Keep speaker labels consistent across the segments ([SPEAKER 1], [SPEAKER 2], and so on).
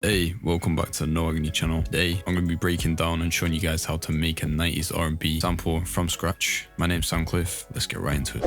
[SPEAKER 1] Hey, welcome back to the No Agony channel. Today, I'm going to be breaking down and showing you guys how to make a 90s R&B sample from scratch. My name's Sam Cliff. Let's get right into it.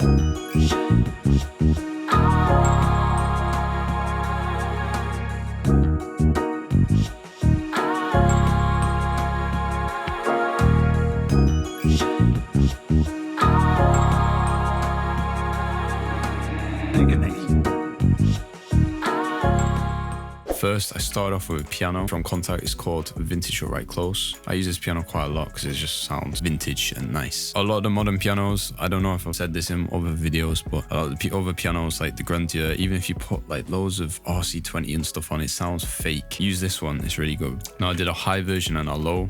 [SPEAKER 1] First, I start off with a piano from Contact. It's called Vintage or Right Close. I use this piano quite a lot because it just sounds vintage and nice. A lot of the modern pianos, I don't know if I've said this in other videos, but a lot of the other pianos like the Grandeur, even if you put like loads of RC20 and stuff on, it sounds fake. Use this one, it's really good. Now I did a high version and a low.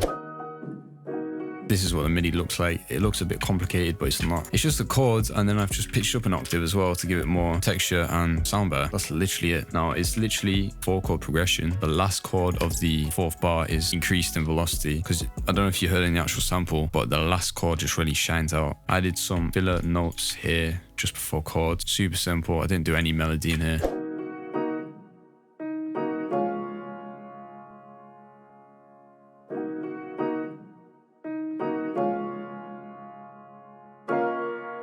[SPEAKER 1] This is what the MIDI looks like. It looks a bit complicated, but it's not. It's just the chords, and then I've just pitched up an octave as well to give it more texture and sound better. That's literally it. Now, it's literally 4-chord progression. The last chord of the 4th bar is increased in velocity, because I don't know if you heard in the actual sample, but the last chord just really shines out. I did some filler notes here just before chords. Super simple. I didn't do any melody in here.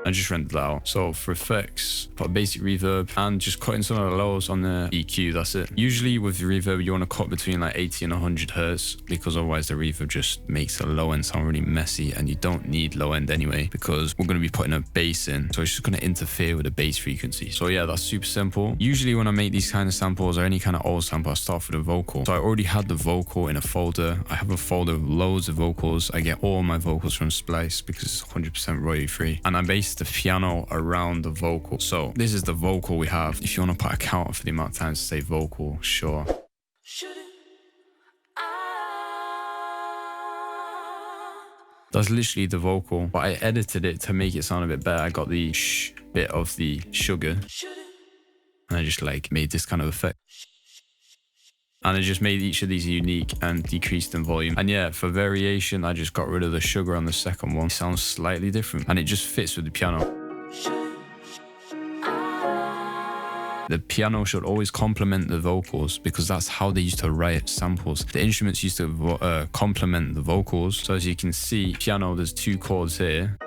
[SPEAKER 1] I just rendered that out. So for effects, put a basic reverb and just cutting some of the lows on the EQ, that's it. Usually with the reverb, you want to cut between like 80 and 100 hertz because otherwise the reverb just makes the low end sound really messy, and you don't need low end anyway because we're going to be putting a bass in. So it's just going to interfere with the bass frequency. So yeah, that's super simple. Usually when I make these kind of samples or any kind of old sample, I start with a vocal. So I already had the vocal in a folder. I have a folder with loads of vocals. I get all my vocals from Splice because it's 100% royalty free. And I based the piano around the vocal. So this is the vocal we have. If you want to put a counter for the amount of times to say vocal, sure. That's literally the vocal, but I edited it to make it sound a bit better. I got the sh bit of the sugar and I just like made this kind of effect. And I just made each of these unique and decreased in volume. And yeah, for variation, I just got rid of the sugar on the second one. It sounds slightly different and it just fits with the piano. The piano should always complement the vocals because that's how they used to write samples. The instruments used to complement the vocals. So as you can see, piano, there's 2 chords here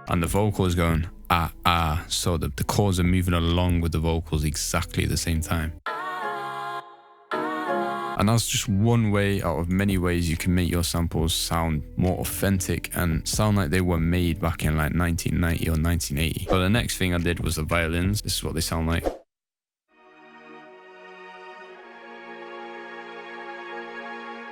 [SPEAKER 1] and the vocal is going ah, ah. So the chords are moving along with the vocals exactly at the same time. And that's just one way out of many ways you can make your samples sound more authentic and sound like they were made back in like 1990 or 1980. So the next thing I did was the violins. This is what they sound like.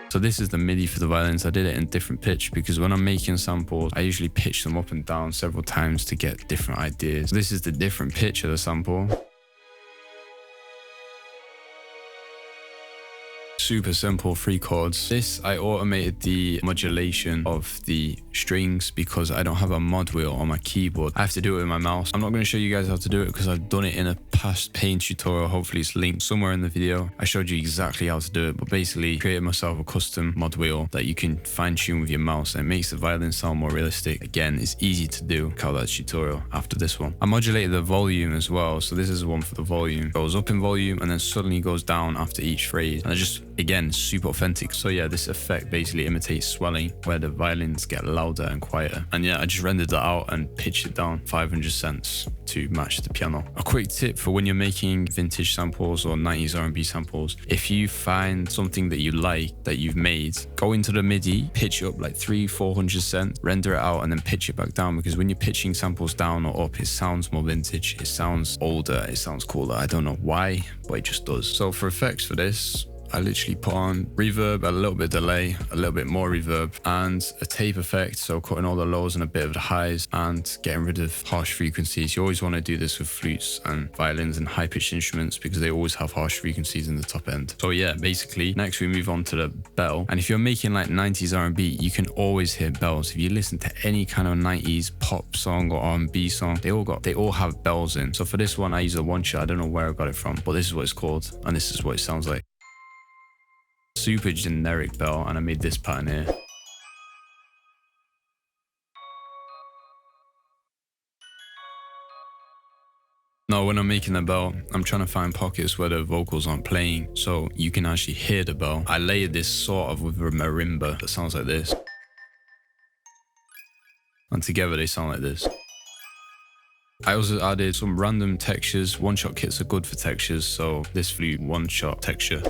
[SPEAKER 1] So this is the MIDI for the violins. I did it in different pitch because when I'm making samples, I usually pitch them up and down several times to get different ideas. This is the different pitch of the sample. Super simple 3 chords. This, I automated the modulation of the strings because I don't have a mod wheel on my keyboard. I have to do it with my mouse. I'm not going to show you guys how to do it because I've done it in a past Paint tutorial. Hopefully it's linked somewhere in the video. I showed you exactly how to do it, but basically created myself a custom mod wheel that you can fine tune with your mouse and it makes the violin sound more realistic. Again, it's easy to do. Check out that tutorial after this one. I modulated the volume as well. So this is one for the volume. Goes up in volume and then suddenly goes down after each phrase. And I just, again, super authentic. So yeah, this effect basically imitates swelling where the violins get louder and quieter. And yeah, I just rendered that out and pitched it down 500 cents to match the piano. A quick tip for when you're making vintage samples or 90s R&B samples, if you find something that you like that you've made, go into the MIDI, pitch it up like 300-400 cents, render it out and then pitch it back down, because when you're pitching samples down or up, it sounds more vintage, it sounds older, it sounds cooler. I don't know why, but it just does. So for effects for this, I literally put on reverb, a little bit of delay, a little bit more reverb, and a tape effect. So cutting all the lows and a bit of the highs and getting rid of harsh frequencies. You always want to do this with flutes and violins and high-pitched instruments because they always have harsh frequencies in the top end. So yeah, basically, next we move on to the bell. And if you're making like 90s R&B, you can always hear bells. If you listen to any kind of 90s pop song or R&B song, they all have bells in. So for this one, I use a one shot. I don't know where I got it from, but this is what it's called, and this is what it sounds like. Super generic bell, and I made this pattern here. Now, when I'm making the bell, I'm trying to find pockets where the vocals aren't playing, so you can actually hear the bell. I layered this sort of with a marimba that sounds like this. And together they sound like this. I also added some random textures. One-shot kits are good for textures, so this flute one-shot texture.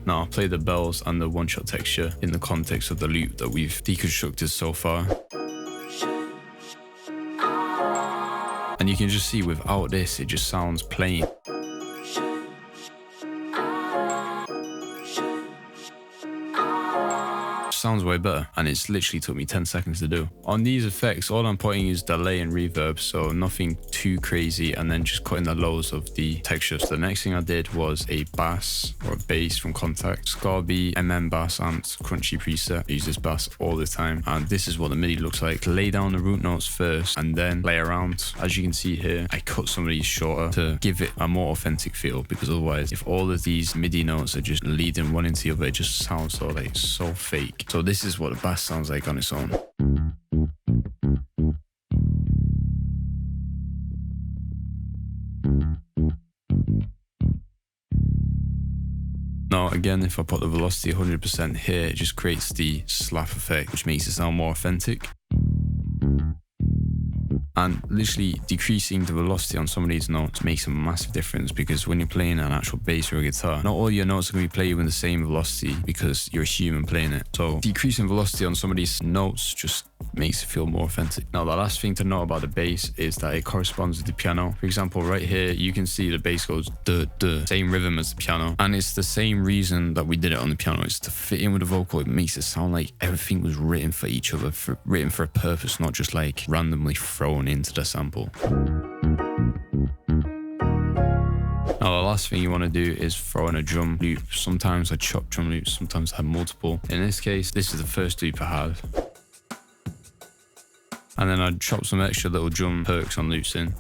[SPEAKER 1] Now I'll play the bells and the one-shot texture in the context of the loop that we've deconstructed so far. And you can just see without this, it just sounds plain. Sounds way better, and it's literally took me 10 seconds to do. On these effects, all I'm putting is delay and reverb, so nothing too crazy, and then just cutting the lows of the texture. So the next thing I did was a bass or a bass from Contact. Scarby Bass Amps Crunchy preset. I use this bass all the time, and this is what the MIDI looks like. Lay down the root notes first and then play around. As you can see here, I cut some of these shorter to give it a more authentic feel, because otherwise, if all of these MIDI notes are just leading one into the other, it just sounds so fake. So this is what the bass sounds like on its own. Now again, if I put the velocity 100% here, it just creates the slap effect, which makes it sound more authentic. And literally decreasing the velocity on some of these notes makes a massive difference, because when you're playing an actual bass or a guitar, not all your notes are going to be played with the same velocity because you're a human playing it. So decreasing velocity on some of these notes just makes it feel more authentic. Now the last thing to know about the bass is that it corresponds with the piano. For example, right here, you can see the bass goes duh, duh, same rhythm as the piano. And it's the same reason that we did it on the piano. It's to fit in with the vocal. It makes it sound like everything was written for each other, written for a purpose, not just like randomly thrown into the sample. Now the last thing you want to do is throw in a drum loop. Sometimes I chop drum loops, sometimes I have multiple. In this case, this is the first loop I had. And then I'd chop some extra little drum perks on loops in.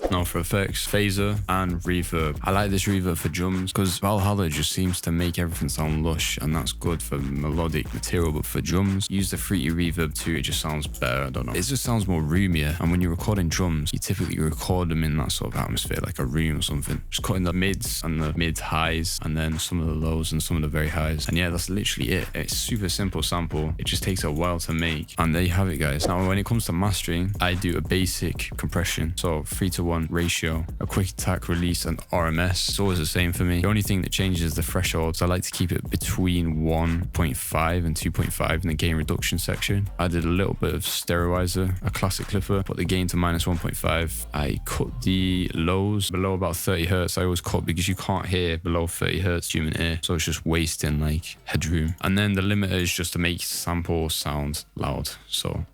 [SPEAKER 1] Now for effects, phaser and reverb. I like this reverb for drums because Valhalla just seems to make everything sound lush, and that's good for melodic material, but for drums, use the fruity reverb too. It just sounds better, I don't know. It just sounds more roomier, and when you're recording drums, you typically record them in that sort of atmosphere, like a room or something. Just cutting the mids and the mid highs, and then some of the lows and some of the very highs. And yeah, that's literally it. It's super simple sample. It just takes a while to make, and there you have it, guys. Now when it comes to mastering, I do a basic compression, so 3:1 ratio, a quick attack release, and RMS. It's always the same for me. The only thing that changes is the thresholds. I like to keep it between 1.5 and 2.5 in the gain reduction section. I did a little bit of stereoizer, a classic clipper, put the gain to -1.5. I cut the lows below about 30 hertz. I always cut because you can't hear below 30 hertz human ear, so it's just wasting like headroom. And then the limiter is just to make sample sound loud. So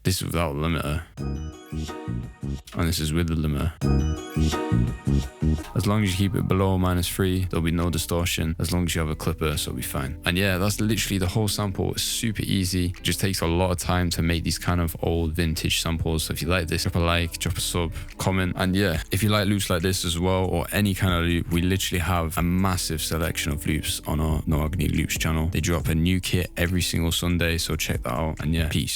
[SPEAKER 1] this is without the limiter, and this is with the limiter. As long as you keep it below -3, there'll be no distortion. As long as you have a clipper, so it'll be fine. And yeah, that's literally the whole sample. It's super easy. It just takes a lot of time to make these kind of old vintage samples. So if you like this, drop a like, drop a sub, comment. And yeah, if you like loops like this as well, or any kind of loop, we literally have a massive selection of loops on our No Agony Loops channel. They drop a new kit every single Sunday, so check that out. And yeah, peace.